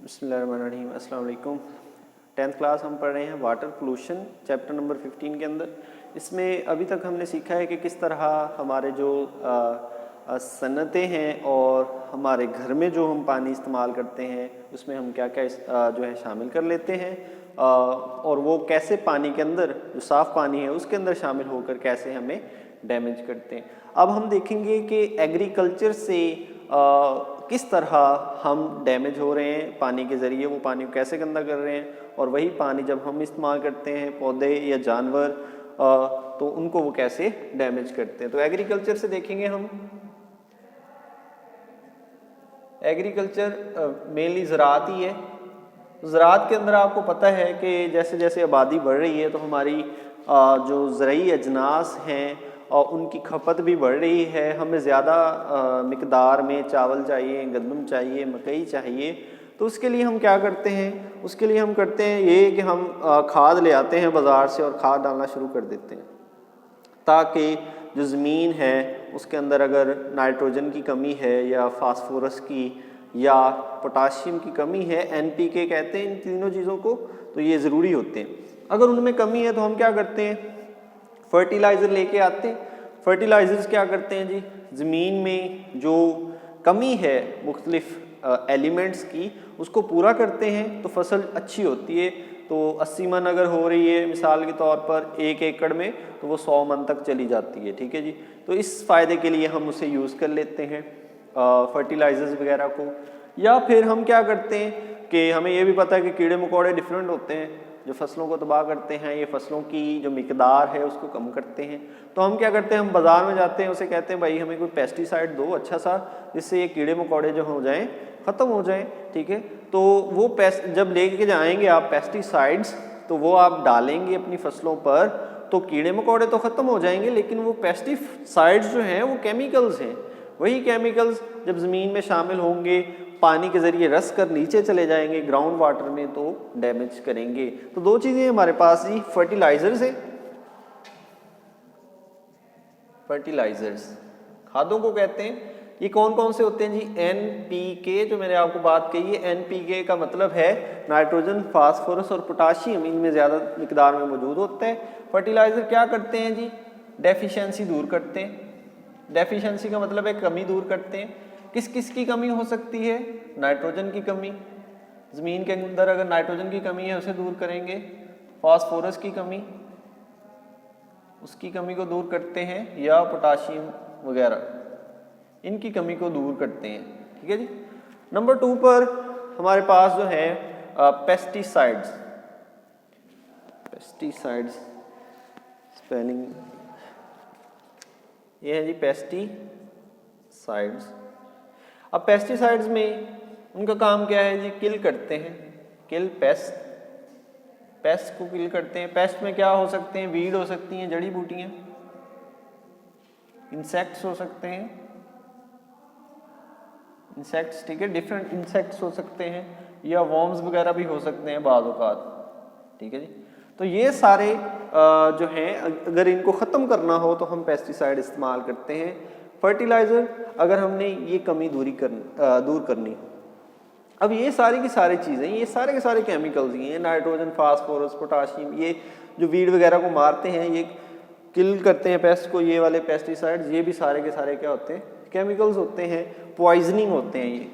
बिस्मिल्लाहिर्रहमानिर्रहीम, अस्सलाम वालेकुम। 10th क्लास हम पढ़ रहे हैं वाटर पोल्यूशन चैप्टर नंबर 15 के अंदर। इसमें अभी तक हमने सीखा है कि किस तरह हमारे जो सन्नतें हैं और हमारे घर में जो हम पानी इस्तेमाल करते हैं उसमें हम क्या क्या जो है शामिल कर लेते हैं और वो कैसे पानी के अंदर जो साफ़ पानी है उसके अंदर शामिल होकर कैसे हमें डैमेज करते हैं। अब हम देखेंगे कि एग्रीकल्चर से किस तरह हम डैमेज हो रहे हैं पानी के ज़रिए, वो पानी को कैसे गंदा कर रहे हैं और वही पानी जब हम इस्तेमाल करते हैं पौधे या जानवर तो उनको वो कैसे डैमेज करते हैं। तो एग्रीकल्चर से देखेंगे हम। एग्रीकल्चर मेनली ज़राअत ही है। ज़राअत के अंदर आपको पता है कि जैसे जैसे आबादी बढ़ रही है तो हमारी जो ज़रूरी अजनास हैं और उनकी खपत भी बढ़ रही है। हमें ज़्यादा मिकदार में चावल चाहिए, गंदम चाहिए, मकई चाहिए। तो उसके लिए हम क्या करते हैं, उसके लिए हम करते हैं ये कि हम खाद ले आते हैं बाज़ार से और खाद डालना शुरू कर देते हैं ताकि जो ज़मीन है उसके अंदर अगर नाइट्रोजन की कमी है या फास्फोरस की या पोटाशियम की कमी है, NPK कहते हैं इन तीनों चीज़ों को, तो ये ज़रूरी होते हैं। अगर उनमें कमी है तो हम क्या करते हैं, फर्टिलाइज़र लेके आते हैं। फर्टिलाइज़र्स क्या करते हैं जी, ज़मीन में जो कमी है मुख्तलिफ एलिमेंट्स की उसको पूरा करते हैं तो फसल अच्छी होती है। तो 80 मन अगर हो रही है मिसाल के तौर पर 1 एकड़ में तो वो 100 मन तक चली जाती है। ठीक है जी। तो इस फ़ायदे के लिए हम उसे यूज़ कर लेते हैं फर्टिलाइज़र्स वगैरह को। या फिर हम क्या करते हैं कि हमें ये भी पता है कि कीड़े मकोड़े डिफरेंट होते हैं जो फसलों को तबाह करते हैं, ये फसलों की जो मिकदार है उसको कम करते हैं। तो हम क्या करते हैं, हम बाज़ार में जाते हैं, उसे कहते हैं भाई हमें कोई पेस्टिसाइड दो अच्छा सा जिससे ये कीड़े मकोड़े जो हो जाएं ख़त्म हो जाएं। ठीक है। तो वो जब लेके जाएंगे आप पेस्टिसाइड्स तो वो आप डालेंगे अपनी फसलों पर तो कीड़े मकोड़े तो ख़त्म हो जाएंगे, लेकिन वो पेस्टिसाइड्स जो हैं वो केमिकल्स हैं। वही केमिकल्स जब ज़मीन में शामिल होंगे पानी के ज़रिए रस कर नीचे चले जाएंगे ग्राउंड वाटर में तो डैमेज करेंगे। तो दो चीज़ें हमारे पास जी, फर्टिलाइज़र्स है, फर्टिलाइज़र्स खादों को कहते हैं। ये कौन कौन से होते हैं जी, NPK जो मैंने आपको बात कही है। NPK का मतलब है नाइट्रोजन, फास्फोरस और पोटाशियम, इनमें ज़्यादा मिकदार में मौजूद होते हैं। फर्टिलाइज़र क्या करते हैं जी, डेफिशिएंसी दूर करते हैं। डेफिशिएंसी का मतलब है कमी दूर करते हैं। किस किस की कमी हो सकती है, नाइट्रोजन की कमी, ज़मीन के अंदर अगर नाइट्रोजन की कमी है उसे दूर करेंगे। फास्फोरस की कमी, उसकी कमी को दूर करते हैं, या पोटाशियम वगैरह इनकी कमी को दूर करते हैं। ठीक है जी। नंबर 2 पर हमारे पास जो है पेस्टिसाइड्स। पेस्टिसाइड्स स्पेलिंग ये है जी, पेस्टिसाइड्स। अब पेस्टिसाइड्स में उनका काम क्या है जी, किल करते हैं, किल पेस्ट, पेस्ट को किल करते हैं। पेस्ट में क्या हो सकते हैं, वीड हो सकती हैं, जड़ी बूटियां, इंसेक्ट्स हो सकते हैं, इंसेक्ट्स। ठीक है, डिफरेंट इंसेक्ट्स हो सकते हैं, या वर्म्स वगैरह भी हो सकते हैं बाज़ औक़ात। ठीक है जी। तो ये सारे जो हैं अगर इनको ख़त्म करना हो तो हम पेस्टिसाइड इस्तेमाल करते हैं। फर्टिलाइज़र अगर हमने ये कमी दूर करनी हो। अब ये सारी की सारी चीज़ें, ये सारे के सारे केमिकल्स ही हैं, नाइट्रोजन, फास्फोरस, पोटाशियम, ये जो वीड वगैरह को मारते हैं, ये किल करते हैं पेस्ट को, ये वाले पेस्टिसाइड्स, ये भी सारे के सारे क्या होते हैं, केमिकल्स होते हैं, पॉइजनिंग होते हैं। ये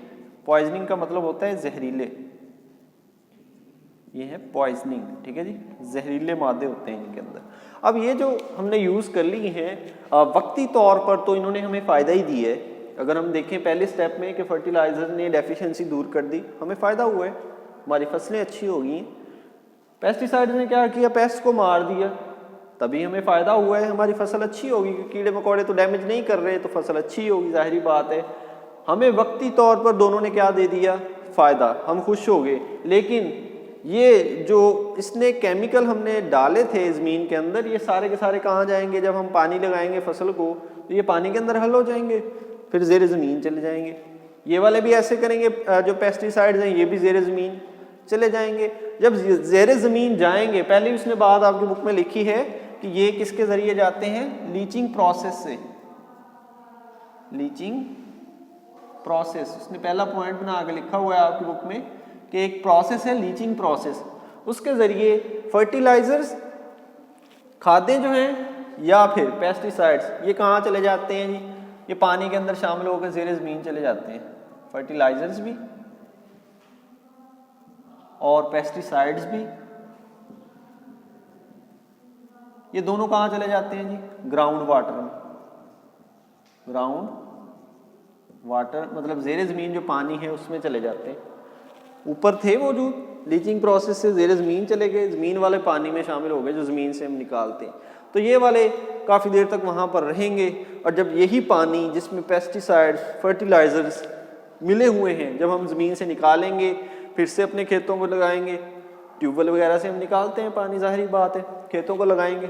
पॉइजनिंग का मतलब होता है जहरीले, ये है पॉइजनिंग। ठीक है जी, जहरीले मादे होते हैं इनके अंदर। अब ये जो हमने यूज़ कर ली हैं वक्ती तौर पर तो इन्होंने हमें फ़ायदा ही दी है। अगर हम देखें पहले स्टेप में कि फर्टिलाइज़र ने डेफिशिएंसी दूर कर दी, हमें फ़ायदा हुआ है, हमारी फसलें अच्छी हो गई। पेस्टिसाइड्स ने क्या किया, पेस्ट को मार दिया, तभी हमें फ़ायदा हुआ है, हमारी फसल अच्छी होगी। कीड़े मकोड़े तो डैमेज नहीं कर रहे तो फसल अच्छी होगी, ज़ाहिरी बात है। हमें वक्ती तौर पर दोनों ने क्या दे दिया, फ़ायदा, हम खुश हो गए। लेकिन ये जो इसने केमिकल हमने डाले थे ज़मीन के अंदर, ये सारे के सारे कहाँ जाएंगे, जब हम पानी लगाएंगे फसल को तो ये पानी के अंदर हल हो जाएंगे, फिर ज़ेर ज़मीन चले जाएंगे। ये वाले भी ऐसे करेंगे, जो पेस्टिसाइड्स हैं ये भी ज़ेर ज़मीन चले जाएंगे। जब ज़ेर ज़मीन जाएंगे, पहले उसने बात आपकी बुक में लिखी है कि ये किसके ज़रिए जाते हैं, लीचिंग प्रोसेस से। लीचिंग प्रोसेस उसने पहला पॉइंट बना के लिखा हुआ है आपकी बुक में कि एक प्रोसेस है लीचिंग प्रोसेस, उसके ज़रिए फर्टिलाइज़र्स, खादें जो हैं या फिर पेस्टिसाइड्स ये कहाँ चले जाते हैं जी, ये पानी के अंदर शामिल होकर ज़ेरे ज़मीन चले जाते हैं। फर्टिलाइज़र्स भी और पेस्टिसाइड्स भी, ये दोनों कहाँ चले जाते हैं जी, ग्राउंड वाटर में। ग्राउंड वाटर मतलब ज़ेरे ज़मीन जो पानी है उसमें चले जाते हैं। ऊपर थे वो जो लीचिंग प्रोसेस से ज़ेरे ज़मीन चले गए, ज़मीन वाले पानी में शामिल हो गए जो ज़मीन से हम निकालते हैं। तो ये वाले काफ़ी देर तक वहाँ पर रहेंगे, और जब यही पानी जिसमें पेस्टिसाइड्स, फर्टिलाइज़र्स मिले हुए हैं, जब हम ज़मीन से निकालेंगे फिर से अपने खेतों को लगाएंगे, ट्यूबवेल वगैरह से हम निकालते हैं पानी, ज़ाहिरी बात है, खेतों को लगाएंगे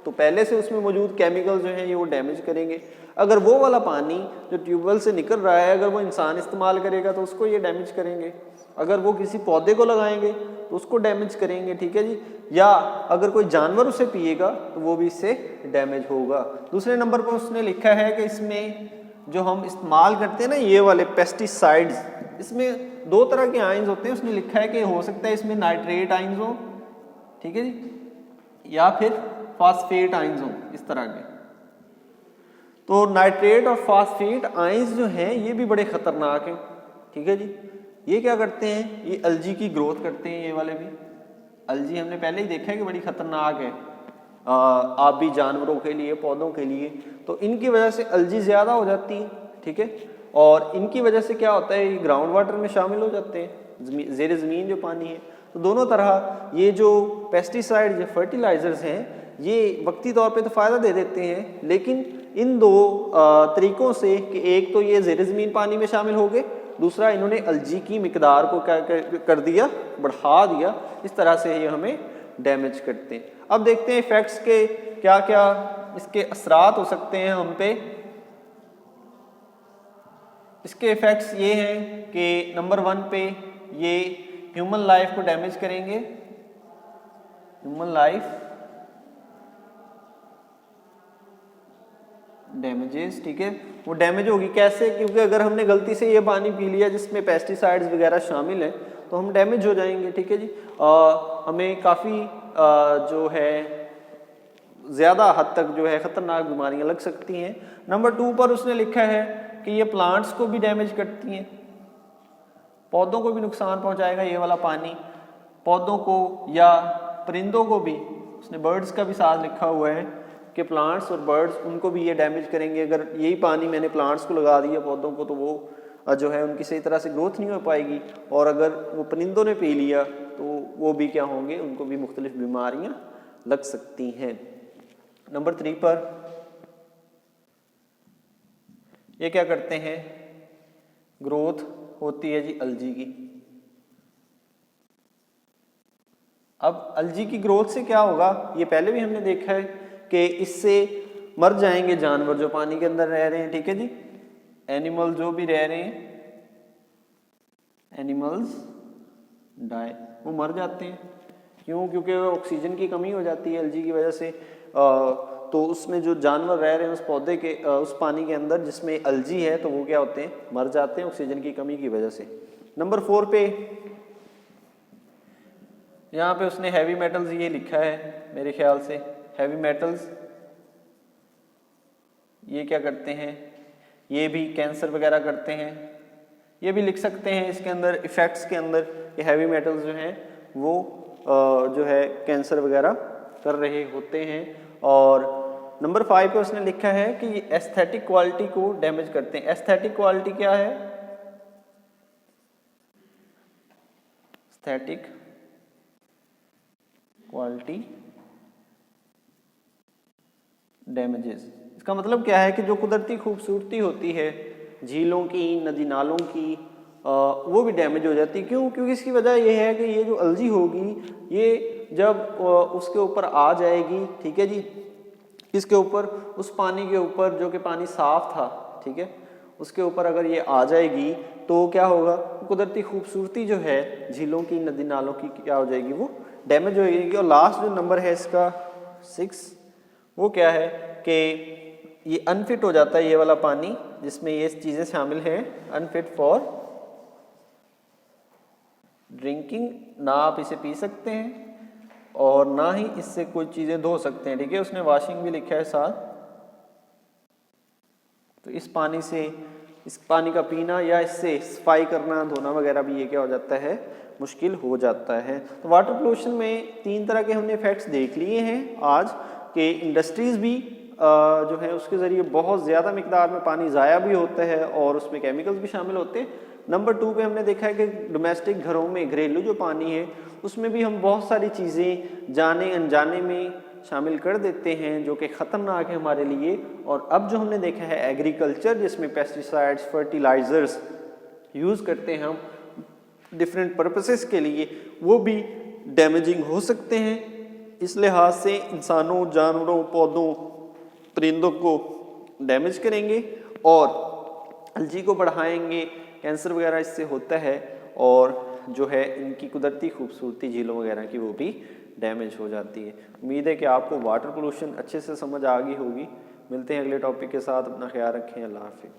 तो पहले से उसमें मौजूद केमिकल जो हैं ये वो डैमेज करेंगे। अगर वो वाला पानी जो ट्यूबवेल से निकल रहा है अगर वो इंसान इस्तेमाल करेगा तो उसको ये डैमेज करेंगे, अगर वो किसी पौधे को लगाएंगे तो उसको डैमेज करेंगे, ठीक है जी, या अगर कोई जानवर उसे पिएगा तो वो भी इससे डैमेज होगा। दूसरे नंबर पर उसने लिखा है कि इसमें जो हम इस्तेमाल करते हैं ना ये वाले पेस्टिसाइड्स, इसमें दो तरह के आयंस होते हैं। उसने लिखा है कि हो सकता है इसमें नाइट्रेट आयंस हो, ठीक है जी, या फिर फास्फेट आयंस हो, इस तरह के। तो नाइट्रेट और फास्फेट आयंस जो हैं ये भी बड़े खतरनाक हैं, ठीक है जी। ये क्या करते हैं, ये अलजी की ग्रोथ करते हैं। ये वाले भी अलजी हमने पहले ही देखा है कि बड़ी खतरनाक है आबी जानवरों के लिए, पौधों के लिए। तो इनकी वजह से अलजी ज़्यादा हो जाती है, ठीक है, और इनकी वजह से क्या होता है, ये ग्राउंड वाटर में शामिल हो जाते हैं, ज़ेरे ज़मीन जो पानी है। तो दोनों तरह ये जो पेस्टिसाइड या फर्टिलाइज़र्स हैं ये वक्ती तौर पे तो फ़ायदा दे देते हैं, लेकिन इन दो तरीक़ों से कि एक तो ये ज़ेरे ज़मीन पानी में शामिल हो गए, दूसरा इन्होंने अलजी की मिकदार को क्या कर दिया, बढ़ा दिया, इस तरह से ये हमें डैमेज करते हैं। अब देखते हैं इफ़ेक्ट्स के क्या क्या इसके असरात हो सकते हैं हम पे। इसके इफ़ेक्ट्स ये हैं कि नंबर 1 पे ये ह्यूमन लाइफ को डैमेज करेंगे, ह्यूमन लाइफ डैमेजेस, ठीक है, वो डैमेज होगी कैसे, क्योंकि अगर हमने गलती से ये पानी पी लिया जिसमें पेस्टिसाइड्स वगैरह शामिल हैं तो हम डैमेज हो जाएंगे, ठीक है जी। हमें काफ़ी जो है ज़्यादा हद तक जो है ख़तरनाक बीमारियां लग सकती हैं। नंबर 2 पर उसने लिखा है कि ये प्लांट्स को भी डैमेज करती हैं, पौधों को भी नुकसान पहुंचाएगा ये वाला पानी, पौधों को या परिंदों को भी। उसने बर्ड्स का भी साथ लिखा हुआ है कि प्लांट्स और बर्ड्स उनको भी ये डैमेज करेंगे। अगर यही पानी मैंने प्लांट्स को लगा दिया, पौधों को, तो वो जो है उनकी सही तरह से ग्रोथ नहीं हो पाएगी, और अगर वो परिंदों ने पी लिया तो वो भी क्या होंगे, उनको भी मुख्तलिफ बीमारियां लग सकती हैं। नंबर 3 पर ये क्या करते हैं, ग्रोथ होती है जी अलजी की। अब अलजी की ग्रोथ से क्या होगा, ये पहले भी हमने देखा है कि इससे मर जाएंगे जानवर जो पानी के अंदर रह रहे हैं, ठीक है जी, एनिमल जो भी रह रहे हैं, एनिमल्स डाई, वो मर जाते हैं। क्यों, क्योंकि ऑक्सीजन की कमी हो जाती है अलजी की वजह से। तो उसमें जो जानवर रह रहे हैं उस पौधे के उस पानी के अंदर जिसमें अलजी है, तो वो क्या होते हैं, मर जाते हैं ऑक्सीजन की कमी की वजह से। नंबर 4 पे यहाँ पे उसने हैवी मेटल्स ये लिखा है, मेरे ख्याल से हैवी मेटल्स ये क्या करते हैं, ये भी कैंसर वगैरह करते हैं। ये भी लिख सकते हैं इसके अंदर इफ़ेक्ट्स के अंदर, ये हैवी मेटल्स जो हैं वो जो है कैंसर वगैरह कर रहे होते हैं। और नंबर 5 पे उसने लिखा है कि ये एस्थेटिक क्वालिटी को डैमेज करते हैं। एस्थेटिक क्वालिटी क्या है, एस्थेटिक क्वालिटी डैमेजेस, इसका मतलब क्या है कि जो कुदरती खूबसूरती होती है झीलों की, नदी नालों की, वो भी डैमेज हो जाती है। क्यों, क्योंकि इसकी वजह ये है कि ये जो अलजी होगी ये जब उसके ऊपर आ जाएगी, ठीक है जी, इसके ऊपर, उस पानी के ऊपर जो कि पानी साफ था, ठीक है, उसके ऊपर अगर ये आ जाएगी तो क्या होगा, कुदरती खूबसूरती जो है झीलों की, नदी नालों की क्या हो जाएगी, वो डैमेज हो जाएगी। और लास्ट जो नंबर है इसका 6, वो क्या है कि ये अनफिट हो जाता है ये वाला पानी, जिसमें ये चीज़ें शामिल हैं, अनफिट फॉर ड्रिंकिंग, ना आप इसे पी सकते हैं और ना ही इससे कोई चीज़ें धो सकते हैं। ठीक है, उसने वॉशिंग भी लिखा है साथ। तो इस पानी का पीना या इससे सफाई करना, धोना वगैरह भी ये क्या हो जाता है, मुश्किल हो जाता है। तो वाटर पोल्यूशन में 3 तरह के हमने इफेक्ट्स देख लिए हैं आज कि इंडस्ट्रीज़ भी जो है उसके ज़रिए बहुत ज़्यादा मिकदार में पानी ज़ाया भी होता है और उसमें केमिकल्स भी शामिल होते हैं। नंबर 2 पे हमने देखा है कि डोमेस्टिक घरों में घरेलू जो पानी है उसमें भी हम बहुत सारी चीज़ें जाने अनजाने में शामिल कर देते हैं जो कि ख़तरनाक है हमारे लिए। और अब जो हमने देखा है एग्रीकल्चर, जिसमें पेस्टिसाइड्स, फर्टिलाइज़र्स यूज़ करते हैं हम डिफरेंट पर्पसेस के लिए, वो भी डैमेजिंग हो सकते हैं। इस लिहाज से इंसानों, जानवरों, पौधों, परिंदों को डैमेज करेंगे और एलर्जी को बढ़ाएंगे, कैंसर वगैरह इससे होता है और जो है इनकी कुदरती खूबसूरती झीलों वगैरह की वो भी डैमेज हो जाती है। उम्मीद है कि आपको वाटर पोल्यूशन अच्छे से समझ आ गई होगी। मिलते हैं अगले टॉपिक के साथ, अपना ख्याल रखें, अल्लाह हाफिज़।